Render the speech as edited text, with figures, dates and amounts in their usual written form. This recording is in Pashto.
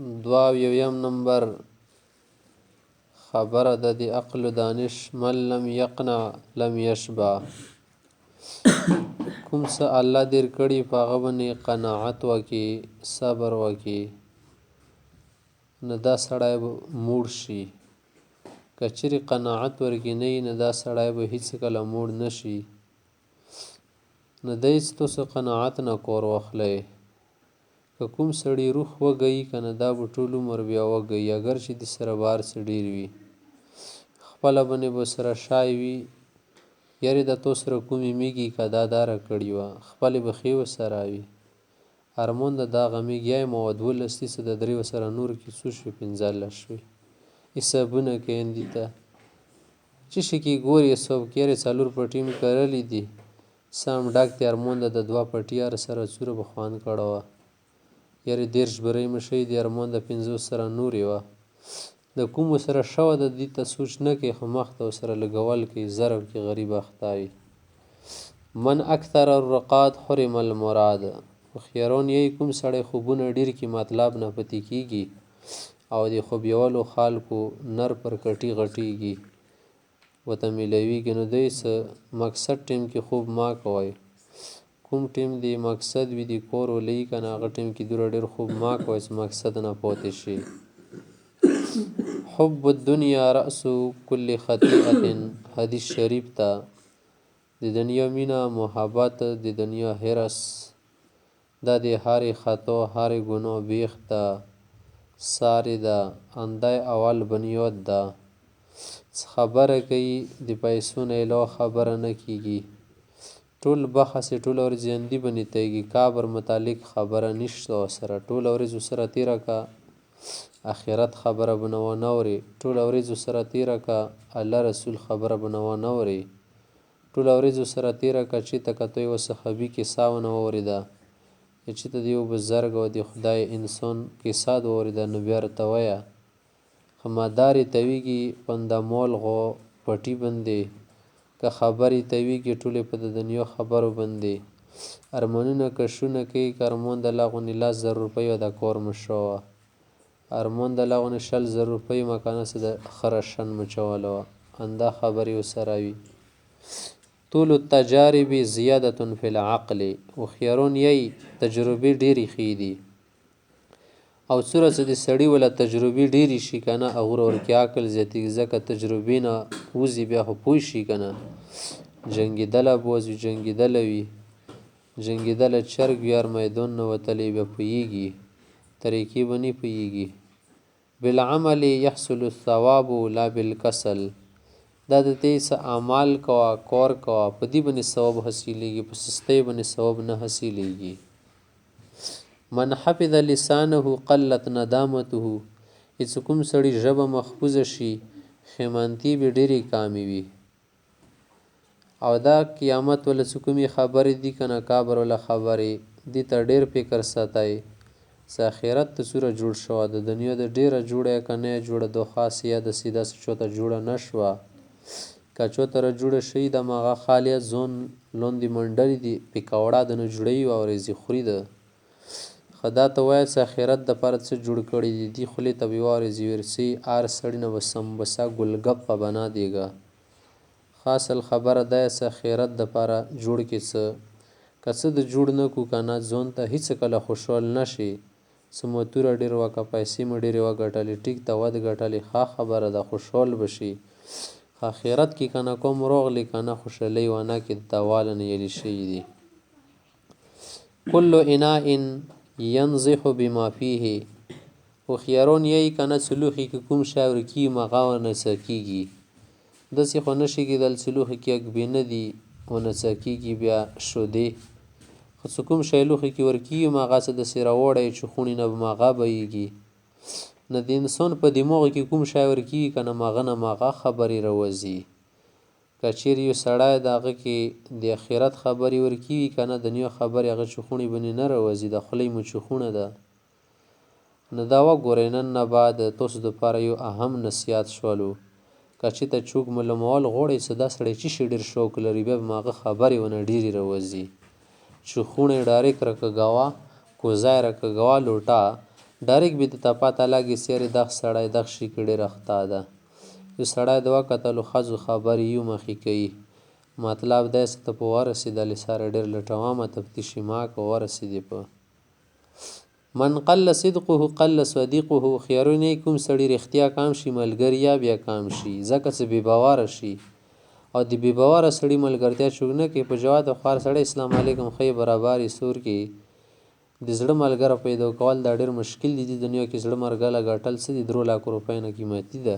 دویم نمبر خبره ده د عقل و دانش من لم یقنع لم یشبع. کوم څه الله دیر کړي په هغه باندې قناعت وکړي، صبر وکړي، نو دا سړی به موړ شي. که چیرې قناعت ورکړي نه وي نو دا سړی به هېڅکله موړ نه شي. نو دی چې تاسو قناعت نه کور واخلئ. که کوم سړي روح وږی که نه دا به ټول عمر بیا وږی، اگر چې د سره بار څه ډېر وي، خپله باندې به سره شای وي. یارې د تو سره کومې میږي که دا داره کړې وه، خپلې به ښې ورسره وي. ارمان د دا غمیږ یا یې مواد 12 دي، څه د 3 ورسره نور کې څو شوي 15 شوي. حسابونه کوي اندي ته چې شي کې ګورې حساب کې یارې 4 پټي مې کرلي دي، سم ډاک دی ارمان د 2 پټي هر سره څوره به خوان کړه وه. یارې 13 برۍ مې شوي دي، ارمان د 50 سره نورې وه. د کومو سره شوه د دې ته سوچ نه کوي، خو مخته ورسره لګول کوي، ضرب کې غریب اخته وي. من اکثر الرقاد حرم المراد. هوښیاران یې کوم سړی خوبونه ډېر کې مطلب نه پتې کېږي او د خوبیولو خلکو نر پر کټي غټېږي ورته میلویږي. نو دی څه مقصد ټیم کې خوب ما کوئ. کوم ټیم دی مقصد وي د کور ولي که نه هغه ټیم کې دوره ډېر خوب ما کوئ چې مقصد نه پاتې شي. حب الدنیا رأس کل خطیئة. حدیث شریف ته د دنیا مینه، محبت، د دنیا حرس، دا د هرې خطا هرې ګناه بیخ ده، سارې ده، اندی اول بنیاد ده. خبره کوي د پیسو نه علاوه خبره نه کېږي. ټول بحث یې ټوله ورځ اندي باندې تېږي، قبر متعلق خبره نشته ورسره. ټوله ورځ ورسره تېره که آخرت خبره به نه ونه اورې. ټوله ورځ ورسره تېره که الله رسول خبره به نه ونه اورې. ټوله ورځ ورسره تېره که چېرته که ته یوه صحابي کیسه ونه واورېده، یا چېرته د یو بزرګ او د خدای انسان کیسه دې واورېده، نو بیا راته وایه. خو مدار یې تاویږي پندمال غو پټي باندې، که خبرې تاویږي ټولې په د دنیا خبرو باندې. ارمانونه کشونه کوي که ارمان د لغونې 10,000 روپۍ د کار مشوه، ارمان د لغونې 100,000 روپۍ مکانه څه د خره شن مچوله وه. انده خبرې ورسره وي. طول التجارب زیادة فی العقل. هوښیاران یی تجربې ډېرې ښې دي، او څومره چې د سړي وله تجربې ډېرې شي که نه هغومره ورکې عقل زیاتېږي. ځکه تجربې نه وځي بیا خو پوه شي که نه. جنګېدله بوځي، جنګېدله وي، جنګېدله چرګ وي، هر میدان نه وتلی بیا پوهېږي، طریقې به نه پوهېږي. بالعمل یحصل الثواب لا بالکسل. دا د دې څه اعمال کوه، کار کوه، په دې باندې ثواب حاصلېږي، په سستۍ باندې ثواب نه حاصلېږي. من حفظ لسانه قلت ندامته. هېڅ کوم سړي ژبه محفوظه شي خیمانتي به ډېرې کامې وي. او دا قیامت وله څه کومې خبرې دي که نه قبر وله خبرې دې ته ډېر فکر ساتئ. چې آخرت ته څومره جوړ شوه، د دنیا د ډېره جوړه یې که نه یې جوړه، د خاص یا د سیده چاته جوړه نه شوه. که چاته را جوړه شوي د هماغه خالیه ځان لاندې منډلې دي، پکوړه د نه جوړوي او ورځې خوري ده. خو دا ته وایه چې آخرت دپاره څه جوړ کړي دي، دې خولې ته به یې واورېځي ورسي هر سړي نه به سمبوسه ګلګپه بنا دیږه. خاصل خبره دا یې چې آخرت دپاره جوړ کړي څه. که څه د جوړ نه کړو که نه ځان ته هېڅکله خوشحال نه شي. څه مو توره ډېر وکړه، پیسې مو ډېرې وګټلې، ټیک ته ود ګټلې، ښه خبره ده، خوشحال به شي. آخرت کې که نه کوم راغلی که نه خوشحالۍ ونه کې د تاواله نه یلې شوي دي. کل اناء ینضح بما فیه. هوښیاران یی که نه چې لوښي کې کوم شی ورکېږي هغه ونڅه کېږي. داسې خو نه شي کېدل چې لوښي کې اګبې نه دي ونڅه کېږي بیا شودې. خو چې کوم شی لوښي کې ورکېږي هغه څه داسې راوړی چې خونې نه به هغه بهیږي. نه د انسان په دماغ کې کوم شی ورکېږي که نه هغه نه هغه خبرې راوځي. که چیرې یو سړی د هغه کې د آخرت خبرې ورکېږي که نه دنیا خبرې هغه چوخونې باندې نه راوځي، د خولۍ مو چوخونه ده. نو دا وګورئ نن نه بعد تاسو دپاره یو اهم نصیحت شولو. که چېرته څوک معلومول غواړئ چې دا سړی څه شي ډېر شوق لري، بیا به م هغه خبرې ونه ډېرې راوځي. چوخونه یې ډایرکټ راکږوه، کوزه یې راکږوه لوټه، ډایرک به د پاته لګي سیاري دغ سړی دغ شي کې ډېر اخطا ده. یو سړی د وکتلو ښځو خبرې یو مخې کوي. مطلب دی چې ته په ورسېدلې سره ډېر لټومه تفتیشي ما که ورسېدې په. من قل صدقه قل صدیقه. خیارونه کوم سړي رښتیا کام شي ملګریا بیا کام شي، ځکه چې بې باوره شي او د بې باوره سړي ملګرتیا څوک نه کوي. په جواب د خوار سړی اسلام علیکم ښې برابرې سور کې د زړه ملګری پیدا کول دا ډېر مشکل دي. د دنیا کې زړه ملګری ګټل څه دي 3 لک روپۍ نه قیمتي ده.